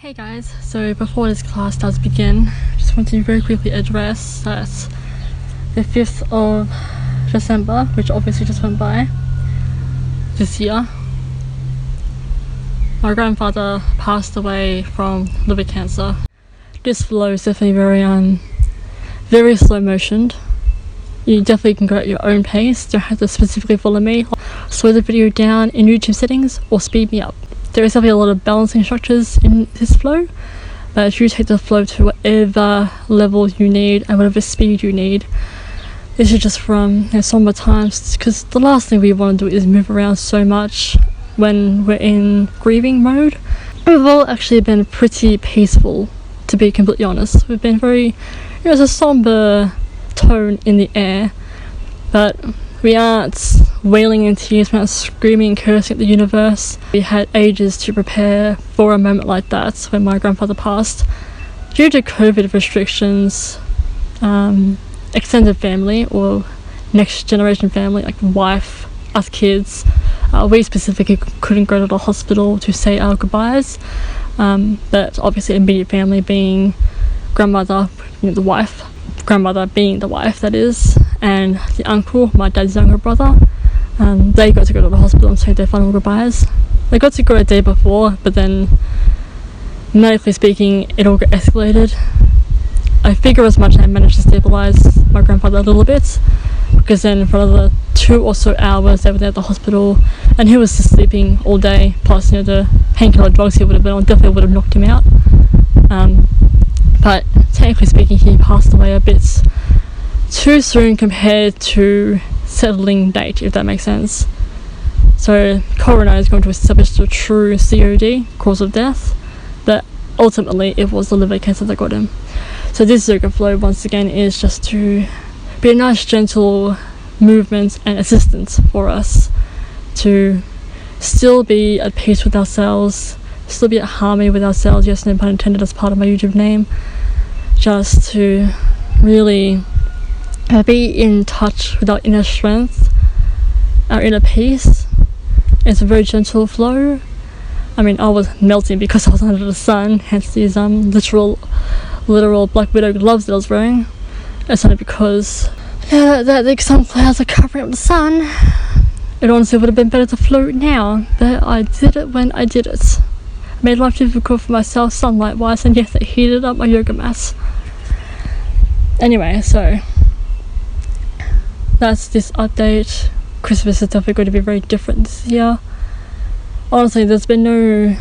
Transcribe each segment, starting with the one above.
Hey guys, so before this class does begin, I just want to very quickly address that the 5th of December, which obviously just went by this year, my grandfather passed away from liver cancer. This flow is definitely very slow motioned. You definitely can go at your own pace, don't have to specifically follow me. Slow the video down in YouTube settings or speed me up. There is definitely a lot of balancing structures in this flow, but if you take the flow to whatever level you need and whatever speed you need, this is just from somber times, because the last thing we want to do is move around so much when we're in grieving mode. We've all actually been pretty peaceful, to be completely honest. We've been very, there's a somber tone in the air, but we aren't wailing in tears, we're not screaming and cursing at the universe. We had ages to prepare for a moment like that when my grandfather passed. Due to COVID restrictions, extended family or next generation family, like wife, us kids, we specifically couldn't go to the hospital to say our goodbyes, but obviously immediate family being grandmother, the wife, grandmother being the wife, that is, and the uncle, my dad's younger brother, they got to go to the hospital and say their final goodbyes. They got to go a day before, but then medically speaking it all got escalated. I figure as much I managed to stabilize my grandfather a little bit, because then for another 2 or so hours they were there at the hospital and he was just sleeping all day, plus the painkiller drugs he would have been on definitely would have knocked him out. But technically speaking he passed away a bit too soon compared to settling date, if that makes sense. So coroner is going to establish the true COD, cause of death, but ultimately it was the liver cancer that got him. So this yoga flow once again is just to be a nice gentle movement and assistance for us to still be at peace with ourselves, still be at harmony with ourselves, yes, no pun intended, as part of my YouTube name, just to really be in touch with our inner strength, our inner peace. It's a very gentle flow. I mean, I was melting because I was under the sun, hence these literal Black Widow gloves that I was wearing. It's only because some clouds are covering up the sun. It honestly would have been better to float now, but I did it when I did it. I made life difficult for myself sunlight wise, and yes, it heated up my yoga mats. Anyway, so that's this update. Christmas is definitely going to be very different this year. Honestly, there's been no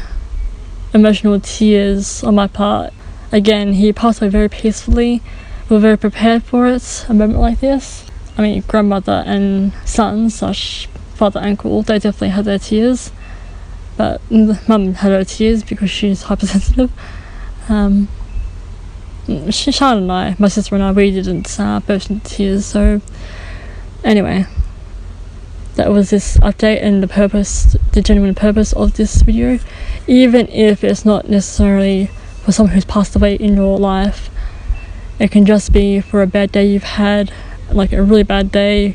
emotional tears on my part. Again, he passed away very peacefully. We were very prepared for it, a moment like this. I mean, grandmother and son / father uncle, they definitely had their tears, but mum had her tears because she's hypersensitive. Shan and I, my sister and I, we didn't burst into tears. So anyway, that was this update and the genuine purpose of this video. Even if it's not necessarily for someone who's passed away in your life, it can just be for a bad day you've had, like a really bad day,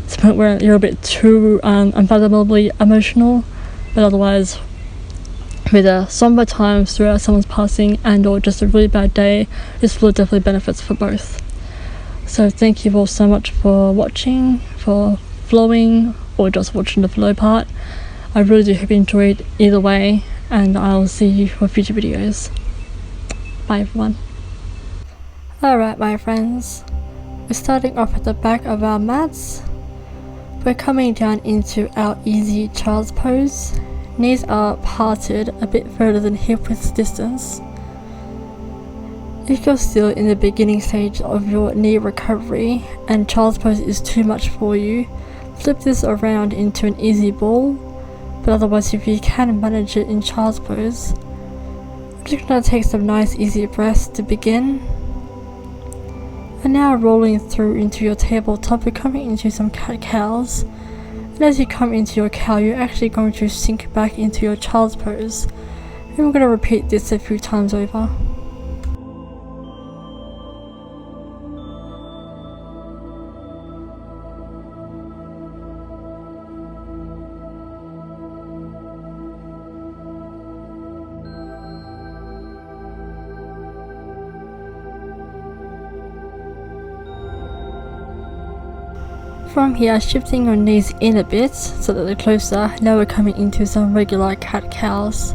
to the point where you're a bit too unfathomably emotional. But otherwise, with somber times throughout someone's passing and or just a really bad day, this flow definitely benefits for both. So thank you all so much for watching, for flowing, or just watching the flow part. I really do hope you enjoyed either way, and I'll see you for future videos. Bye everyone. Alright my friends, we're starting off at the back of our mats. We're coming down into our easy child's pose. Knees are parted a bit further than hip width distance. If you're still in the beginning stage of your knee recovery and child's pose is too much for you, flip this around into an easy ball, but otherwise if you can manage it in child's pose. I'm just going to take some nice easy breaths to begin. And now rolling through into your tabletop, we're coming into some cat-cows. And as you come into your cow, you're actually going to sink back into your child's pose. And we're going to repeat this a few times over. From here, shifting your knees in a bit so that they're closer. Now we're coming into some regular cat-cows.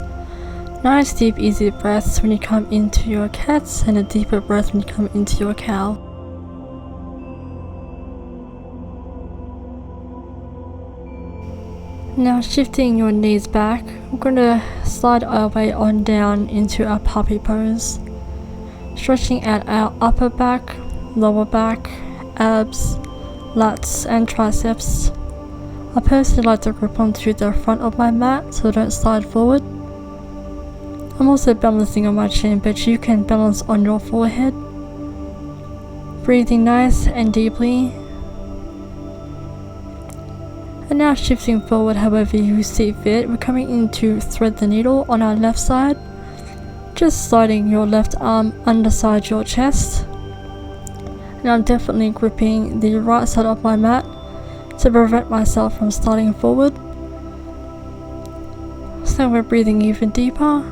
Nice deep easy breaths when you come into your cats, and a deeper breath when you come into your cow. Now shifting your knees back, we're going to slide our way on down into our puppy pose. Stretching out our upper back, lower back, abs, lats and triceps. I personally like to grip onto the front of my mat so I don't slide forward. I'm also balancing on my chin, but you can balance on your forehead. Breathing nice and deeply. And now shifting forward however you see fit, we're coming into thread the needle on our left side. Just sliding your left arm underside your chest. And I'm definitely gripping the right side of my mat to prevent myself from sliding forward. So we're breathing even deeper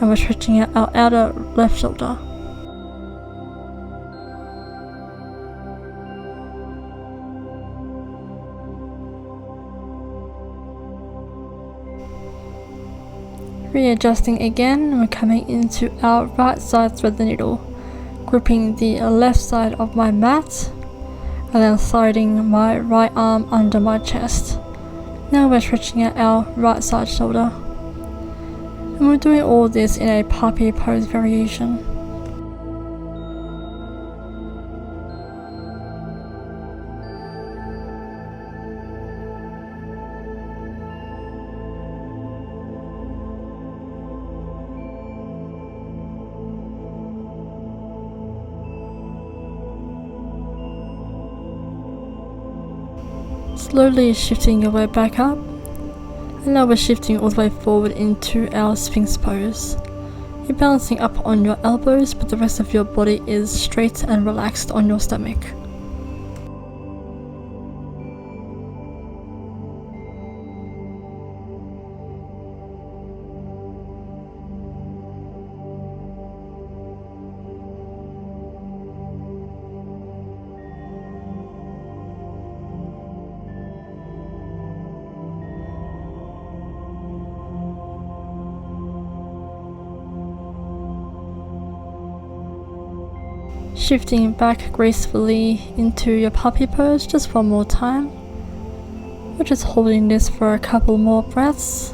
and we're stretching out our outer left shoulder. Readjusting again, we're coming into our right side thread the needle, gripping the left side of my mat and then sliding my right arm under my chest. Now we're stretching out our right side shoulder. And we're doing all this in a puppy pose variation. Slowly shifting your way back up, and now we're shifting all the way forward into our Sphinx Pose. You're balancing up on your elbows, but the rest of your body is straight and relaxed on your stomach. Shifting back gracefully into your puppy pose just one more time. We're just holding this for a couple more breaths.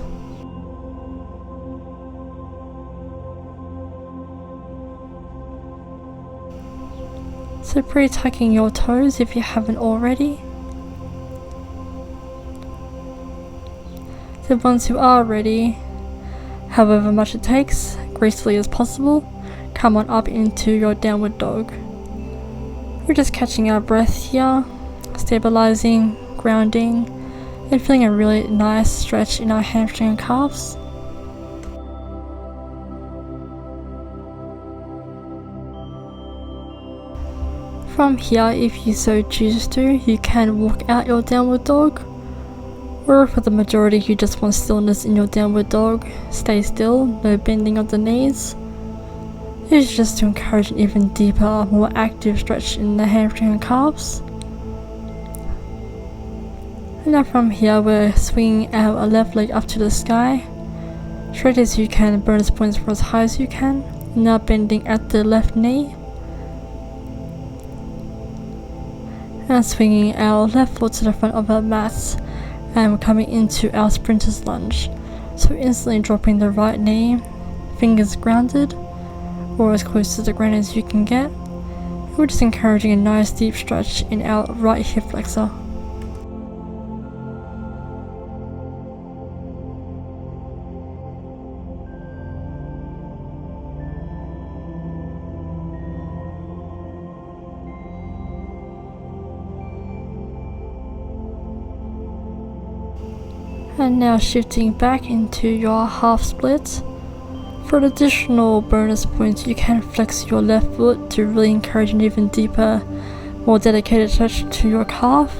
So pre-tucking your toes if you haven't already. So once you are ready, however much it takes, gracefully as possible, come on up into your downward dog. We're just catching our breath here, stabilizing, grounding, and feeling a really nice stretch in our hamstring and calves. From here, if you so choose to, you can walk out your downward dog, or for the majority you just want stillness in your downward dog, stay still, no bending of the knees. It's just to encourage an even deeper, more active stretch in the hamstring and calves. And now from here we're swinging our left leg up to the sky. Straight as you can, bonus points for as high as you can. Now bending at the left knee. And swinging our left foot to the front of our mats. And we're coming into our sprinter's lunge. So instantly dropping the right knee, fingers grounded, or as close to the ground as you can get. We're just encouraging a nice deep stretch in our right hip flexor. And now shifting back into your half split. For additional bonus points, you can flex your left foot to really encourage an even deeper, more dedicated stretch to your calf.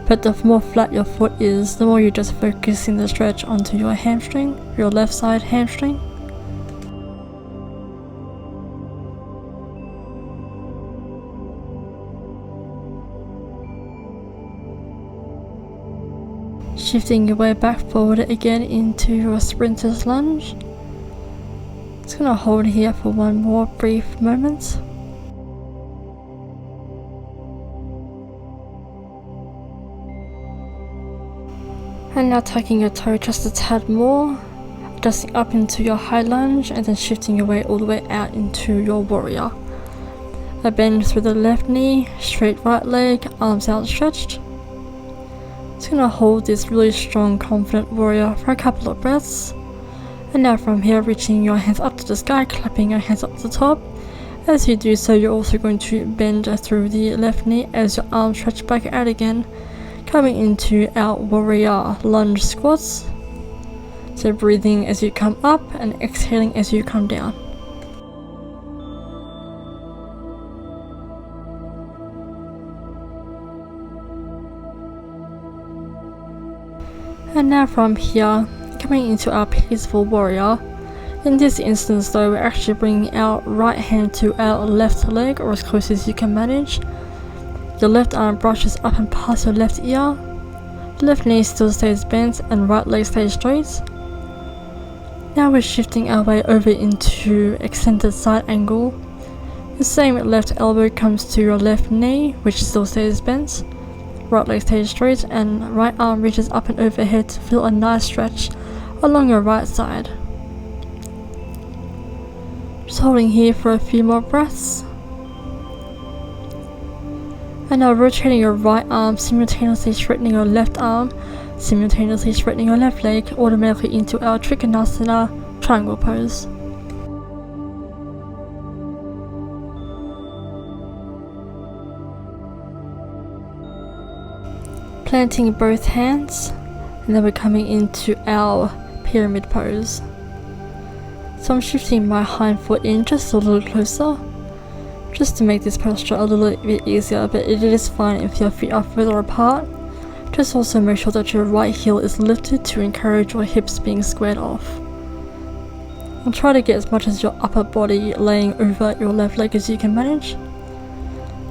But the more flat your foot is, the more you're just focusing the stretch onto your hamstring, your left side hamstring. Shifting your way back forward again into your sprinter's lunge. Just gonna hold here for one more brief moment. And now tucking your toe just a tad more, adjusting up into your high lunge and then shifting your way all the way out into your warrior. A bend through the left knee, straight right leg, arms outstretched. Just gonna hold this really strong, confident warrior for a couple of breaths. And now from here, reaching your hands up to the sky, clapping your hands up to the top. As you do so, you're also going to bend through the left knee as your arms stretch back out again, coming into our warrior lunge squats. So breathing as you come up and exhaling as you come down. And now from here, coming into our peaceful warrior. In this instance though, we're actually bringing our right hand to our left leg, or as close as you can manage. The left arm brushes up and past your left ear. The left knee still stays bent and right leg stays straight. Now we're shifting our way over into extended side angle. The same left elbow comes to your left knee, which still stays bent. Right leg stays straight and right arm reaches up and overhead to feel a nice stretch along your right side. Just holding here for a few more breaths. And now rotating your right arm, simultaneously straightening your left arm, simultaneously straightening your left leg, automatically into our Trikonasana triangle pose. Planting both hands, and then we're coming into our pyramid pose. So I'm shifting my hind foot in just a little closer, just to make this posture a little bit easier, but it is fine if your feet are further apart. Just also make sure that your right heel is lifted to encourage your hips being squared off. And try to get as much as your upper body laying over your left leg as you can manage.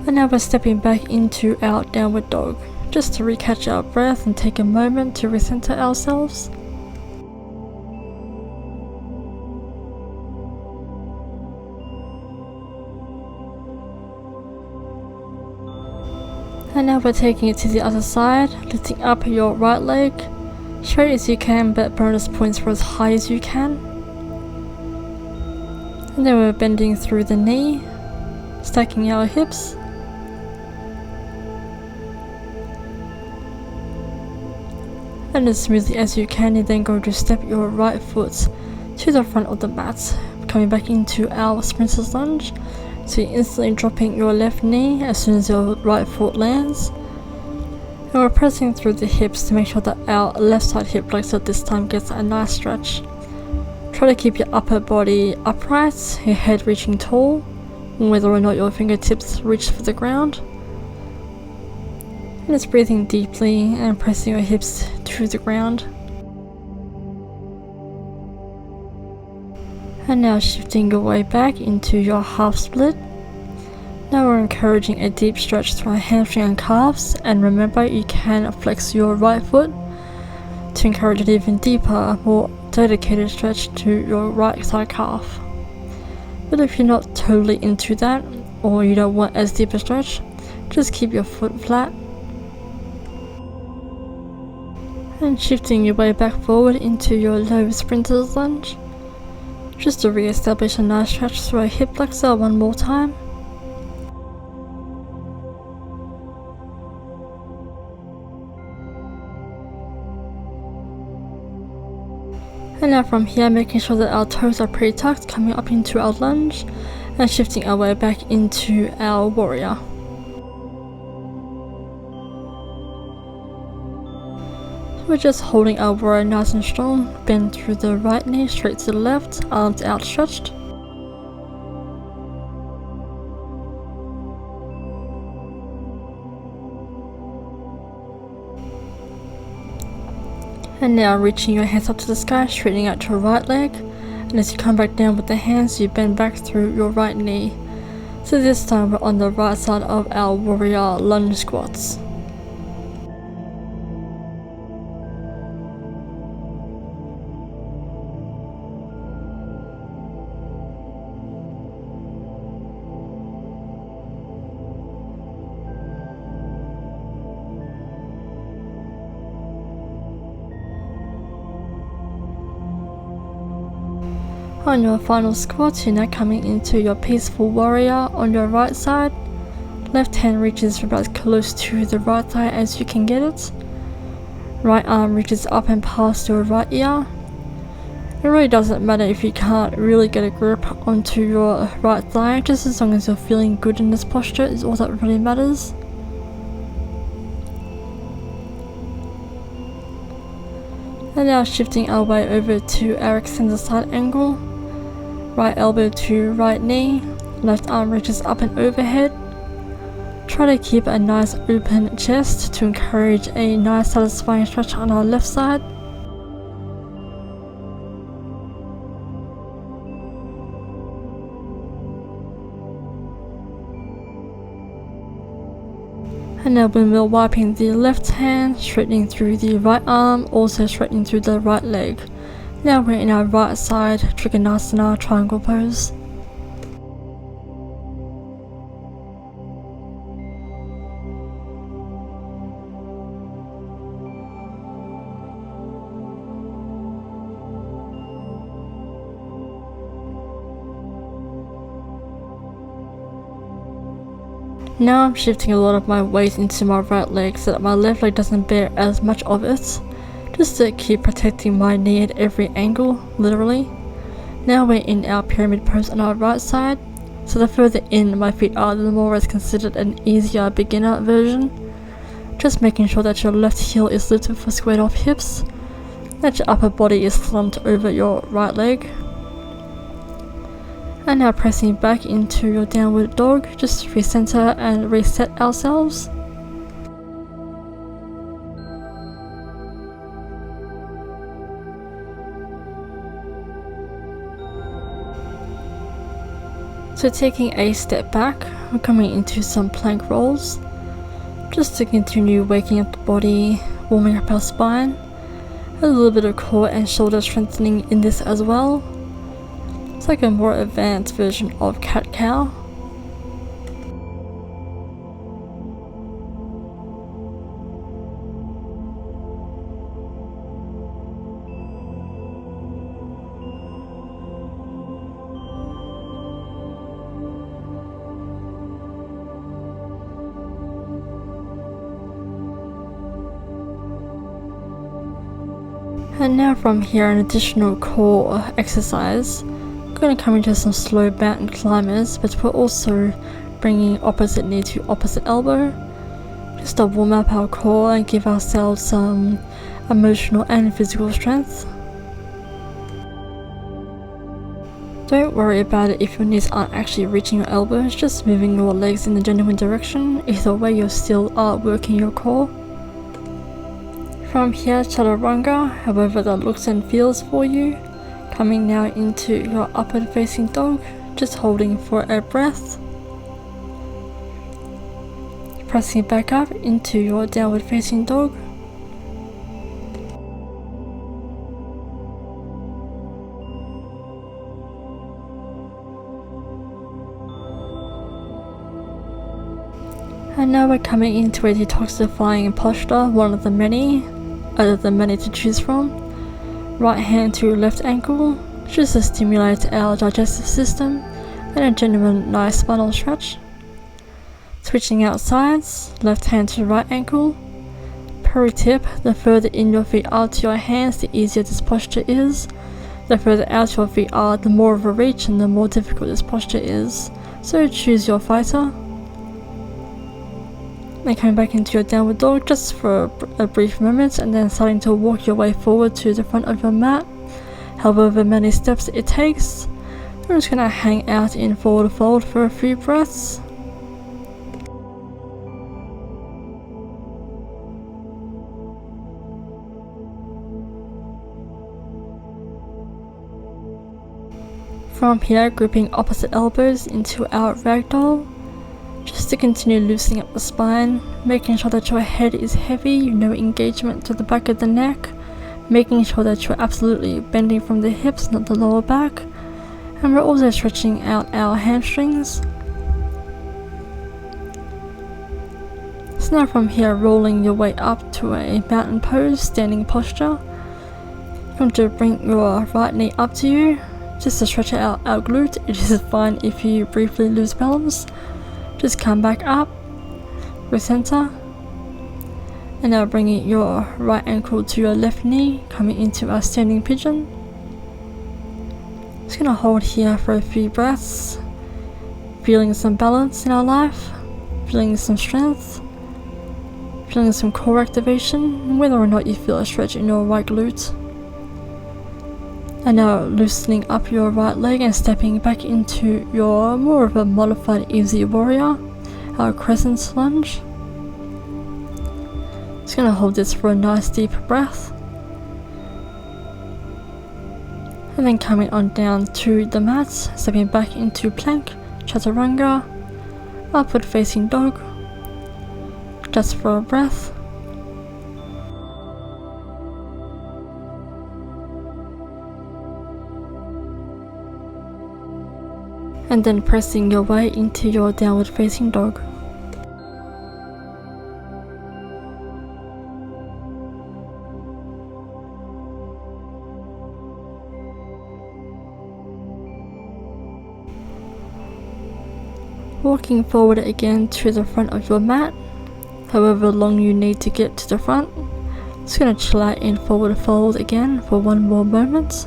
And now we're stepping back into our downward dog, just to recatch our breath and take a moment to recenter ourselves. And now we're taking it to the other side, lifting up your right leg, straight as you can, but bonus points for as high as you can. And then we're bending through the knee, stacking our hips. And as smoothly as you can, you're then going to step your right foot to the front of the mat, coming back into our sprinter's lunge. So you're instantly dropping your left knee as soon as your right foot lands. And we're pressing through the hips to make sure that our left side hip flexor this time gets a nice stretch. Try to keep your upper body upright, your head reaching tall, whether or not your fingertips reach for the ground. And just breathing deeply and pressing your hips to the ground. And now shifting your way back into your half split. Now we're encouraging a deep stretch through our hamstring and calves, and remember you can flex your right foot to encourage an even deeper, more dedicated stretch to your right side calf. But if you're not totally into that, or you don't want as deep a stretch, just keep your foot flat. And shifting your way back forward into your low sprinter's lunge, just to re-establish a nice stretch through a hip flexor one more time. And now from here, making sure that our toes are pretty tucked, coming up into our lunge and shifting our way back into our warrior. We're just holding our warrior nice and strong, bend through the right knee, straight to the left, arms outstretched. And now reaching your hands up to the sky, straightening out your right leg, and as you come back down with the hands, you bend back through your right knee. So this time we're on the right side of our warrior lunge squats. On your final squat, you're now coming into your peaceful warrior on your right side. Left hand reaches about as close to the right thigh as you can get it. Right arm reaches up and past your right ear. It really doesn't matter if you can't really get a grip onto your right thigh, just as long as you're feeling good in this posture is all that really matters. And now shifting our way over to our extended side angle. Right elbow to right knee, left arm reaches up and overhead. Try to keep a nice open chest to encourage a nice satisfying stretch on our left side. And now when we're wiping the left hand, straightening through the right arm, also straightening through the right leg. Now we're in our right side Trikonasana triangle pose. Now I'm shifting a lot of my weight into my right leg so that my left leg doesn't bear as much of it, just to keep protecting my knee at every angle, literally. Now we're in our pyramid pose on our right side, so the further in my feet are, the more it's considered an easier beginner version. Just making sure that your left heel is lifted for squared off hips, that your upper body is slumped over your right leg. And now pressing back into your downward dog, just recenter and reset ourselves. So taking a step back, we're coming into some plank rolls, just to continue waking up the body, warming up our spine. A little bit of core and shoulder strengthening in this as well. It's like a more advanced version of cat-cow. And now from here, an additional core exercise. We're going to come into some slow mountain climbers, but we're also bringing opposite knee to opposite elbow, just to warm up our core and give ourselves some emotional and physical strength. Don't worry about it if your knees aren't actually reaching your elbows, just moving your legs in the genuine direction. Either way, you still are working your core. From here, chaturanga, however that looks and feels for you. Coming now into your upward facing dog, just holding for a breath. Pressing back up into your downward facing dog. And now we're coming into a detoxifying posture, one of the many, to choose from. Right hand to left ankle, just to stimulate our digestive system and a genuine nice spinal stretch. Switching out sides, left hand to right ankle. Pro tip, the further in your feet are to your hands, the easier this posture is. The further out your feet are, the more of a reach and the more difficult this posture is. So choose your fighter. And coming back into your downward dog just for a brief moment, and then starting to walk your way forward to the front of your mat, however many steps it takes. I'm just going to hang out in forward fold for a few breaths. From here, gripping opposite elbows into our ragdoll, just to continue loosening up the spine, making sure that your head is heavy, no engagement to the back of the neck, making sure that you're absolutely bending from the hips, not the lower back, and we're also stretching out our hamstrings. So now from here, rolling your way up to a mountain pose, standing posture. You're going to bring your right knee up to you, just to stretch out our glute. It is fine if you briefly lose balance. Just come back up, recenter, and now bringing your right ankle to your left knee, coming into our standing pigeon. Just gonna hold here for a few breaths, feeling some balance in our life, feeling some strength, feeling some core activation, whether or not you feel a stretch in your right glute. And now loosening up your right leg and stepping back into your more of a modified easy warrior, our crescent lunge. Just gonna hold this for a nice deep breath. And then coming on down to the mat, stepping back into plank, chaturanga, upward facing dog, just for a breath. And then pressing your way into your downward facing dog. Walking forward again to the front of your mat, however long you need to get to the front. Just gonna chill out in forward fold again for one more moment.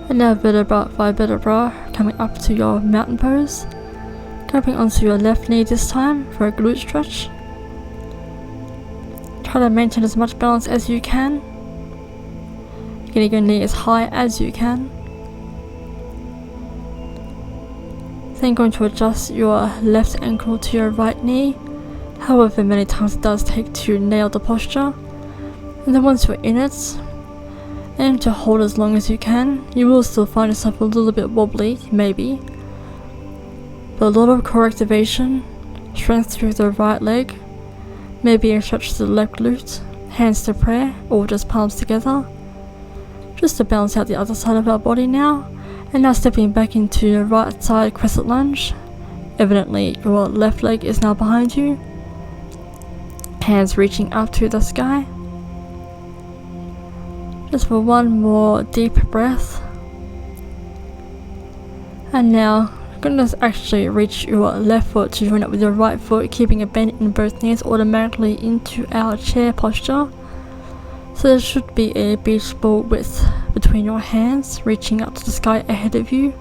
And now vertebra by vertebra, coming up to your mountain pose. Grabbing onto your left knee this time for a glute stretch. Try to maintain as much balance as you can. Getting your knee as high as you can. Then going to adjust your left ankle to your right knee, however many times it does take to nail the posture. And then once you're in it, aim to hold as long as you can. You will still find yourself a little bit wobbly, maybe, but a lot of core activation, strength through the right leg, maybe a stretch to the left glute, hands to prayer, or just palms together, just to balance out the other side of our body now. And now stepping back into your right side crescent lunge. Evidently your left leg is now behind you, hands reaching up to the sky. Just for one more deep breath. And now you're going to actually reach your left foot to join up with your right foot, keeping a bend in both knees automatically into our chair posture. So there should be a beach ball width between your hands, reaching up to the sky ahead of you.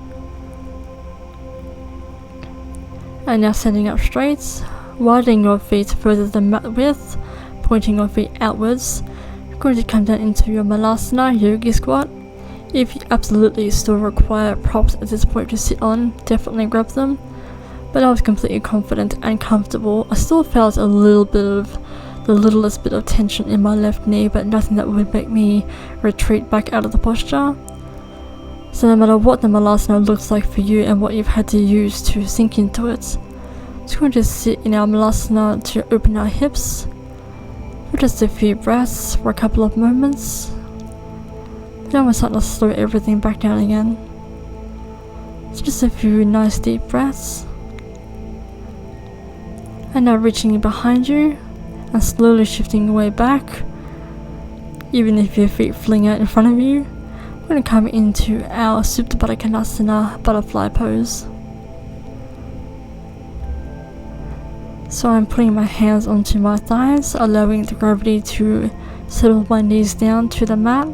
And now standing up straight, widening your feet further than mat width, pointing your feet outwards. You're going to come down into your Malasana Yogi squat. If you absolutely still require props at this point to sit on, definitely grab them. But I was completely confident and comfortable. I still felt a little bit of the littlest bit of tension in my left knee, but nothing that would make me retreat back out of the posture. So no matter what the Malasana looks like for you and what you've had to use to sink into it, just going to sit in our Malasana to open our hips for just a few breaths for a couple of moments. Then we're starting to slow everything back down again. So just a few nice deep breaths. And now reaching behind you and slowly shifting your way back, even if your feet fling out in front of you. We're going to come into our Superbadakanasana butterfly pose. So I'm putting my hands onto my thighs, allowing the gravity to settle my knees down to the mat.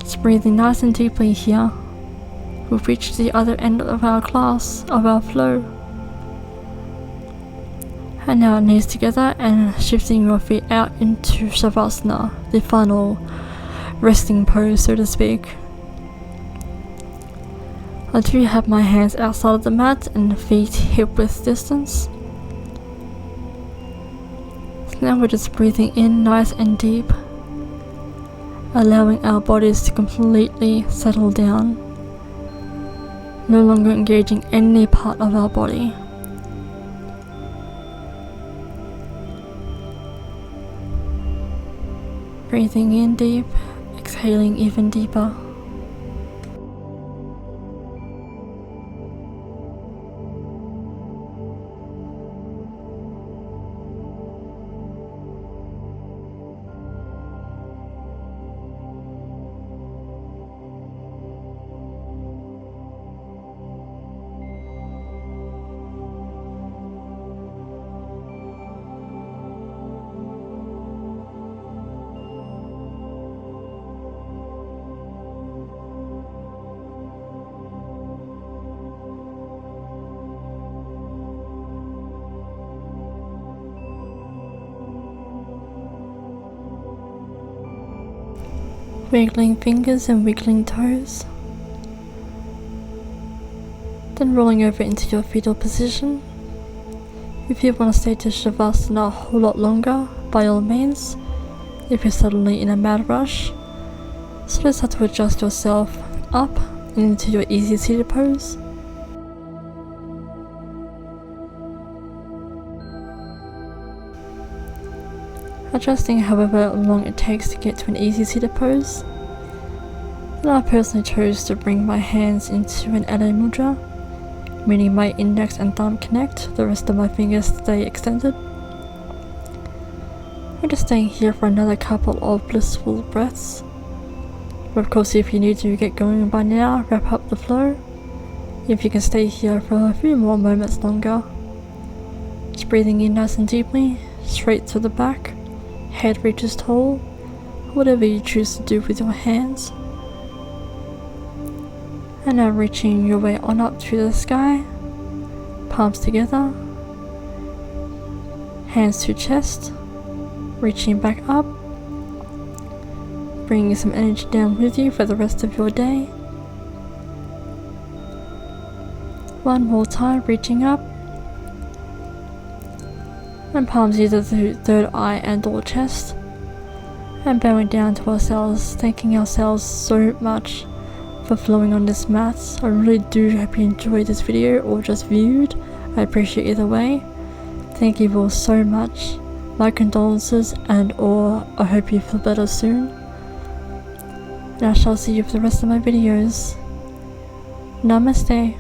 Just breathing nice and deeply here. We've reached the other end of our class, of our flow. And now knees together and shifting your feet out into Shavasana, the final resting pose, so to speak. I do have my hands outside of the mat and feet hip width distance. So now we're just breathing in nice and deep, allowing our bodies to completely settle down, no longer engaging any part of our body. Breathing in deep, exhaling even deeper. Wiggling fingers and wiggling toes. Then rolling over into your fetal position. If you want to stay to Shavasana a whole lot longer, by all means. If you're suddenly in a mad rush, so just have to adjust yourself up into your easy seated pose. Adjusting however long it takes to get to an easy seated pose. Then I personally chose to bring my hands into an Adho Mudra, meaning my index and thumb connect, the rest of my fingers stay extended. I'm just staying here for another couple of blissful breaths. But of course, if you need to get going by now, wrap up the flow. If you can stay here for a few more moments longer. Just breathing in nice and deeply, straight to the back, head reaches tall, whatever you choose to do with your hands. And now reaching your way on up to the sky, palms together, hands to chest, reaching back up, bringing some energy down with you for the rest of your day. One more time, reaching up, and palms either to third eye and or chest, and bowing down to ourselves, thanking ourselves so much for flowing on this mat. I really do hope you enjoyed this video or just viewed. I appreciate either way. Thank you all so much. My condolences and or I hope you feel better soon. And I shall see you for the rest of my videos. Namaste.